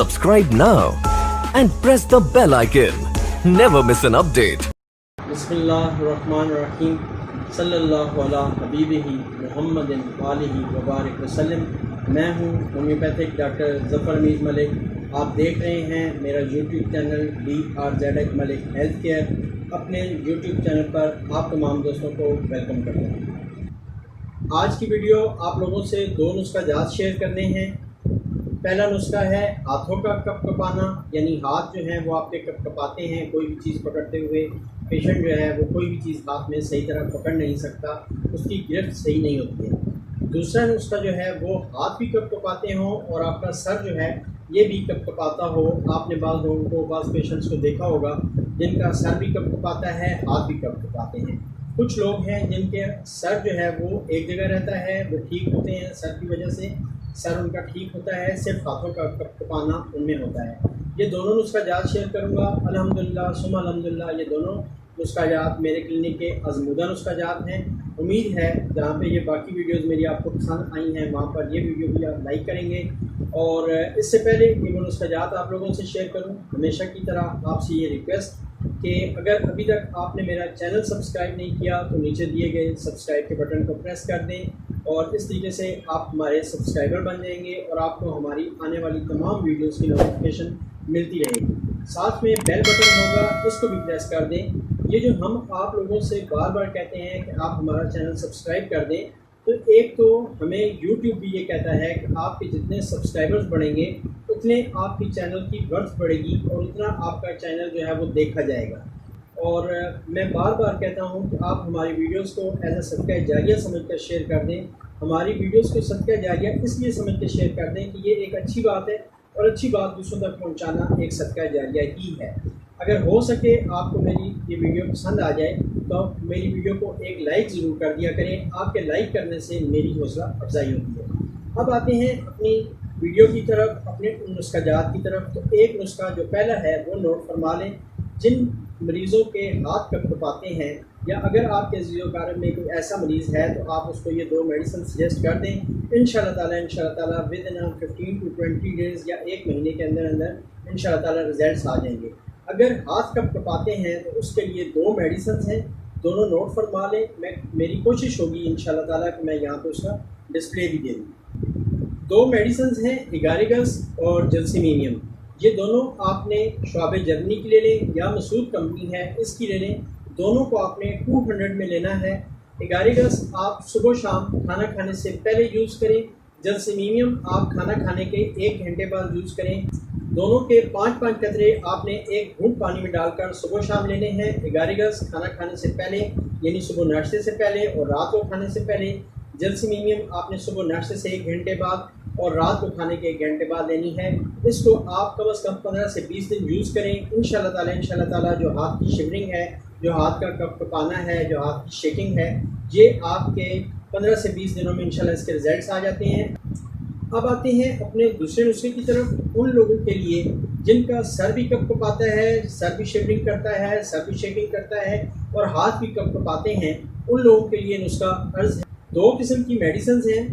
Subscribe now and press the bell icon. Never miss an update. بسم اللہ الرحمن الرحیم صلی اللہ علیہ حبیبہ محمد علیہ وبارک وسلم۔ میں ہوں ہومیوپیتھک ڈاکٹر ظفر حمید ملک۔ آپ دیکھ رہے ہیں میرا یوٹیوب چینل DRZ ملک ہیلتھ کیئر۔ اپنے یوٹیوب چینل پر آپ تمام دوستوں کو ویلکم کرتا ہوں۔ آج کی ویڈیو آپ لوگوں سے دو نسخہ جات شیئر کرنے ہیں۔ پہلا نسخہ ہے ہاتھوں کا کپ کپانا، یعنی ہاتھ جو ہیں وہ آپ کے کپ کپاتے ہیں، کوئی بھی چیز پکڑتے ہوئے پیشنٹ جو ہے وہ کوئی بھی چیز ہاتھ میں صحیح طرح پکڑ نہیں سکتا، اس کی گرفت صحیح نہیں ہوتی ہے۔ دوسرا نسخہ جو ہے وہ ہاتھ بھی کپ کپاتے ہوں اور آپ کا سر جو ہے یہ بھی کپ کپاتا ہو۔ آپ نے بعض لوگوں کو، بعض پیشنٹس کو دیکھا ہوگا جن کا سر بھی کپ کپاتا ہے، ہاتھ بھی کپ کپاتے ہیں۔ کچھ لوگ ہیں جن کے سر جو ہے وہ ایک جگہ رہتا ہے، وہ ٹھیک ہوتے ہیں، سر کی وجہ سے سر ان کا ٹھیک ہوتا ہے، صرف ہاتھوں کا کپ کپانا ان میں ہوتا ہے۔ یہ دونوں نسخہ جات شیئر کروں گا الحمدللہ ثم الحمدللہ۔ یہ دونوں نسخہ جات میرے کلینک کے آزمودہ نسخہ جات ہیں۔ امید ہے جہاں پہ یہ باقی ویڈیوز میری آپ کو پسند آئی ہیں وہاں پر یہ ویڈیو بھی آپ لائک کریں گے۔ اور اس سے پہلے کہ وہ نسخہ جات آپ لوگوں سے شیئر کروں، ہمیشہ کی طرح آپ سے یہ ریکویسٹ کہ اگر ابھی تک آپ نے میرا چینل سبسکرائب نہیں کیا تو نیچے دیے گئے سبسکرائب کے بٹن کو پریس کر دیں، اور اس طریقے سے آپ ہمارے سبسکرائبر بن جائیں گے اور آپ کو ہماری آنے والی تمام ویڈیوز کی نوٹیفیکیشن ملتی رہے گی۔ ساتھ میں بیل بٹن ہوگا، اس کو بھی پریس کر دیں۔ یہ جو ہم آپ لوگوں سے بار بار کہتے ہیں کہ آپ ہمارا چینل سبسکرائب کر دیں، تو ایک تو ہمیں یوٹیوب بھی یہ کہتا ہے کہ آپ کے جتنے سبسکرائبرز بڑھیں گے اتنے آپ کی چینل کی ورتھ بڑھے گی اور اتنا آپ کا چینل جو ہے وہ دیکھا جائے گا۔ اور میں بار بار کہتا ہوں کہ آپ ہماری ویڈیوز کو ایز اے صدقہ جاریہ سمجھ کر شیئر کر دیں۔ ہماری ویڈیوز کو صدقہ جاریہ اس لیے سمجھ کے شیئر کر دیں کہ یہ ایک اچھی بات ہے، اور اچھی بات دوسروں تک پہنچانا ایک صدقہ جاریہ ہی ہے۔ اگر ہو سکے آپ کو میری یہ ویڈیو پسند آ جائے تو میری ویڈیو کو ایک لائک ضرور کر دیا کریں۔ آپ کے لائک کرنے سے میری حوصلہ افزائی ہوتی ہے۔ اب آتے ہیں اپنی ویڈیو کی طرف، اپنے نسخہ جات کی طرف۔ تو ایک نسخہ جو پہلا ہے وہ نوٹ فرما لیں۔ جن مریضوں کے ہاتھ کپ کپاتے ہیں، یا اگر آپ کے عزیز و اقارب میں کوئی ایسا مریض ہے تو آپ اس کو یہ دو میڈیسن سجیسٹ کر دیں۔ انشاءاللہ تعالیٰ ود ان 15 to 20 ڈیز یا ایک مہینے کے اندر انشاءاللہ تعالیٰ ریزلٹس آ جائیں گے۔ اگر ہاتھ کپ کپاتے ہیں تو اس کے لیے دو میڈیسنس ہیں، دونوں نوٹ فرما لیں۔ میری کوشش ہوگی انشاءاللہ تعالیٰ کہ میں یہاں پہ اس کا ڈسپلے بھی دے دوں۔ دو میڈیسنس ہیں ایگاریگس اور جلسیمینیم۔ یہ دونوں آپ نے شعب جرمنی کی لے لیں یا مسعود کمپنی ہے اس کی لے لیں۔ دونوں کو آپ نے 200 میں لینا ہے۔ ایگاریگس آپ صبح شام کھانا کھانے سے پہلے یوز کریں، جلسیمینیم آپ کھانا کھانے کے 1 گھنٹے بعد یوز کریں۔ دونوں کے 5 قطرے آپ نے 1 گھونٹ پانی میں ڈال کر صبح شام لینے ہیں۔ ایگاریگس کھانا کھانے سے پہلے، یعنی صبح ناشتے سے پہلے اور رات کو کھانے سے پہلے۔ جلسیمینیم آپ نے صبح ناشتے سے 1 گھنٹے بعد اور رات کو کھانے کے 1 گھنٹے بعد لینی ہے۔ اس کو آپ کم از کم 15 سے 20 دن یوز کریں۔ انشاءاللہ تعالیٰ جو ہاتھ کی شیورنگ ہے، جو ہاتھ کا کپ کپانا ہے، جو ہاتھ کی شیکنگ ہے، یہ آپ کے 15 سے 20 دنوں میں انشاءاللہ اس کے ریزلٹس آ جاتے ہیں۔ اب آتے ہیں اپنے دوسرے نسخے کی طرف۔ ان لوگوں کے لیے جن کا سر بھی کپ کپاتا ہے، سر بھی شیورنگ کرتا ہے، سر بھی شیکنگ کرتا ہے اور ہاتھ بھی کپ کپاتے ہیں، ان لوگوں کے لیے نسخہ عرض ہے۔ 2 قسم کی میڈیسنز ہیں،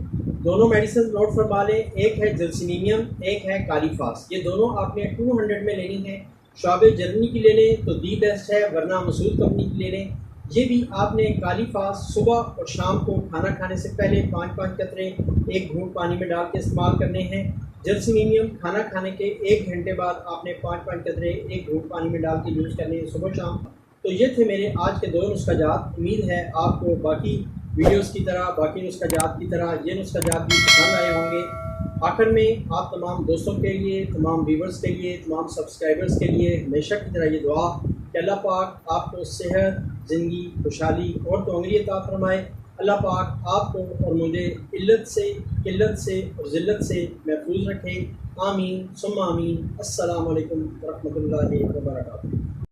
دونوں میڈیسنز نوٹ فرما لیں۔ ایک ہے جلسیمینیم، ایک ہے کالیفاس۔ یہ دونوں آپ نے 200 میں لینی ہے۔ شعب جرمنی کی لے لیں تو دی بیسٹ ہے، ورنہ مسعود کمپنی کی لے لیں۔ یہ بھی آپ نے کالیفاس صبح اور شام کو کھانا کھانے سے پہلے 5 قطرے 1 گھونٹ پانی میں ڈال کے استعمال کرنے ہیں۔ جلسیمینیم کھانا کھانے کے 1 گھنٹے بعد آپ نے 5 قطرے 1 گھونٹ پانی میں ڈال کے یوز کرنے ہیں صبح شام۔ تو یہ تھے میرے آج کے 2 نسخہ جات۔ امید ہے آپ کو باقی ویڈیوز کی طرح، باقی نسخہ جات کی طرح یہ نسخہ جات بھی پسند آئے ہوں گے۔ آخر میں آپ تمام دوستوں کے لیے، تمام ویورز کے لیے، تمام سبسکرائبرز کے لیے ہمیشہ کی طرح یہ دعا کہ اللہ پاک آپ کو صحت، زندگی، خوشحالی اور توانگری عطا فرمائے۔ اللہ پاک آپ کو اور مجھے علت سے، قلت سے اور ذلت سے محفوظ رکھے۔ آمین ثم آمین۔ السلام علیکم ورحمۃ اللہ وبرکاتہ۔